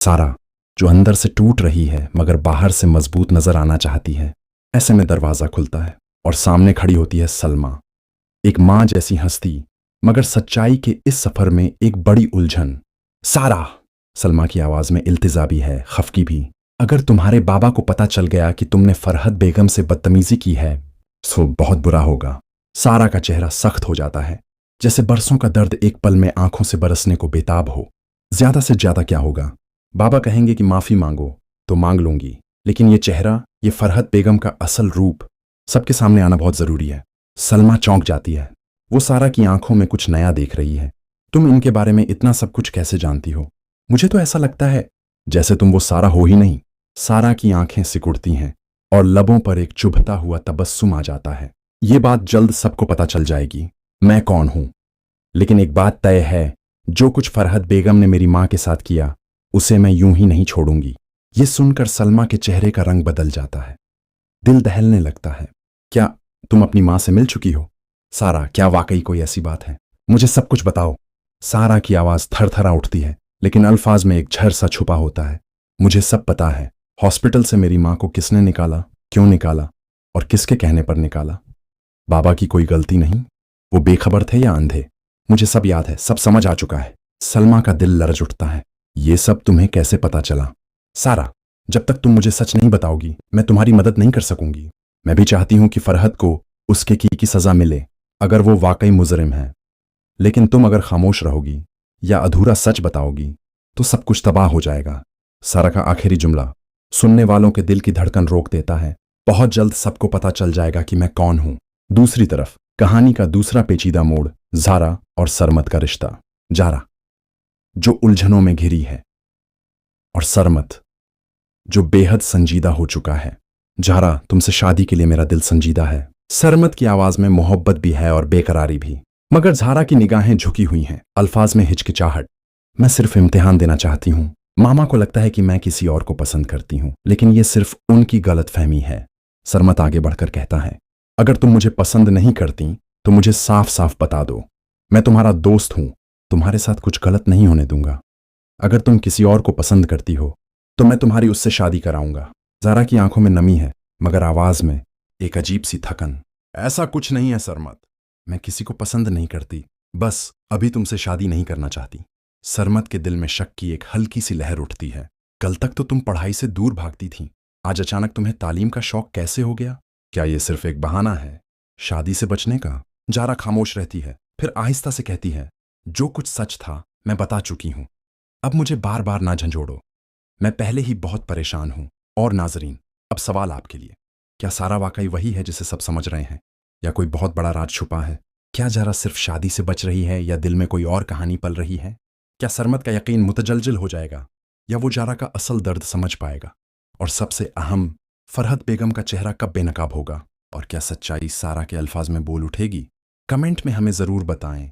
सारा, जो अंदर से टूट रही है मगर बाहर से मजबूत नजर आना चाहती है। ऐसे में दरवाजा खुलता है और सामने खड़ी होती है सलमा, एक मां जैसी हस्ती, मगर सच्चाई के इस सफर में एक बड़ी उलझन। सारा, सलमा की आवाज में इल्तिजा भी है, खफकी भी। अगर तुम्हारे बाबा को पता चल गया कि तुमने फरहत बेगम से बदतमीजी की है तो बहुत बुरा होगा। सारा का चेहरा सख्त हो जाता है, जैसे बरसों का दर्द एक पल में आंखों से बरसने को बेताब हो। ज्यादा से ज्यादा क्या होगा? बाबा कहेंगे कि माफी मांगो तो मांग लूंगी, लेकिन ये चेहरा, ये फरहत बेगम का असल रूप सबके सामने आना बहुत जरूरी है। सलमा चौंक जाती है। वो सारा की आंखों में कुछ नया देख रही है। तुम इनके बारे में इतना सब कुछ कैसे जानती हो? मुझे तो ऐसा लगता है जैसे तुम वो सारा हो ही नहीं। सारा की आंखें सिकुड़ती हैं और लबों पर एक चुभता हुआ तबस्सुम आ जाता है। ये बात जल्द सबको पता चल जाएगी, मैं कौन हूं। लेकिन एक बात तय है, जो कुछ फरहत बेगम ने मेरी मां के साथ किया उसे मैं यूं ही नहीं छोड़ूंगी। ये सुनकर सलमा के चेहरे का रंग बदल जाता है, दिल दहलने लगता है। क्या तुम अपनी मां से मिल चुकी हो? सारा, क्या वाकई कोई ऐसी बात है? मुझे सब कुछ बताओ। सारा की आवाज थरथरा उठती है, लेकिन अल्फाज में एक झर सा छुपा होता है। मुझे सब पता है। हॉस्पिटल से मेरी मां को किसने निकाला, क्यों निकाला और किसके कहने पर निकाला। बाबा की कोई गलती नहीं, वो बेखबर थे या अंधे। मुझे सब याद है, सब समझ आ चुका है। सलमा का दिल लरज उठता है। ये सब तुम्हें कैसे पता चला? सारा, जब तक तुम मुझे सच नहीं बताओगी मैं तुम्हारी मदद नहीं कर सकूंगी। मैं भी चाहती हूं कि फरहत को उसके की सजा मिले, अगर वो वाकई मुजरिम है। लेकिन तुम अगर खामोश रहोगी या अधूरा सच बताओगी तो सब कुछ तबाह हो जाएगा। सारा का आखिरी जुमला सुनने वालों के दिल की धड़कन रोक देता है। बहुत जल्द सबको पता चल जाएगा कि मैं कौन हूं। दूसरी तरफ कहानी का दूसरा पेचीदा मोड़, ज़ारा और सरमत का रिश्ता। ज़ारा, जो उलझनों में घिरी है, और सरमत, जो बेहद संजीदा हो चुका है। ज़ारा, तुमसे शादी के लिए मेरा दिल संजीदा है। सरमत की आवाज में मोहब्बत भी है और बेकरारी भी, मगर ज़ारा की निगाहें झुकी हुई हैं, अल्फाज में हिचकिचाहट। मैं सिर्फ इम्तिहान देना चाहती हूँ। मामा को लगता है कि मैं किसी और को पसंद करती हूँ, लेकिन ये सिर्फ उनकी गलतफहमी है। सरमत आगे बढ़कर कहता है, अगर तुम मुझे पसंद नहीं करती तो मुझे साफ साफ बता दो। मैं तुम्हारा दोस्त हूं, तुम्हारे साथ कुछ गलत नहीं होने दूंगा। अगर तुम किसी और को पसंद करती हो तो मैं तुम्हारी उससे शादी कराऊंगा। ज़ारा की आंखों में नमी है, मगर आवाज में एक अजीब सी थकन। ऐसा कुछ नहीं है सरमत, मैं किसी को पसंद नहीं करती, बस अभी तुमसे शादी नहीं करना चाहती। सरमत के दिल में शक की एक हल्की सी लहर उठती है। कल तक तो तुम पढ़ाई से दूर भागती थी, आज अचानक तुम्हें तालीम का शौक कैसे हो गया? क्या ये सिर्फ एक बहाना है शादी से बचने का? ज़ारा खामोश रहती है, फिर आहिस्ता से कहती है, जो कुछ सच था मैं बता चुकी हूं, अब मुझे बार बार ना झंझोड़ो। मैं पहले ही बहुत परेशान हूं। और नाजरीन, अब सवाल आपके लिए, क्या सारा वाकई वही है जिसे सब समझ रहे हैं, या कोई बहुत बड़ा राज छुपा है? क्या ज़ारा सिर्फ शादी से बच रही है या दिल में कोई और कहानी पल रही है? क्या सरमत का यकीन मुतजलजिल हो जाएगा या वो ज़ारा का असल दर्द समझ पाएगा? और सबसे अहम, फरहत बेगम का चेहरा कब बेनकाब होगा और क्या सच्चाई सारा के अल्फाज में बोल उठेगी? कमेंट में हमें ज़रूर बताएं।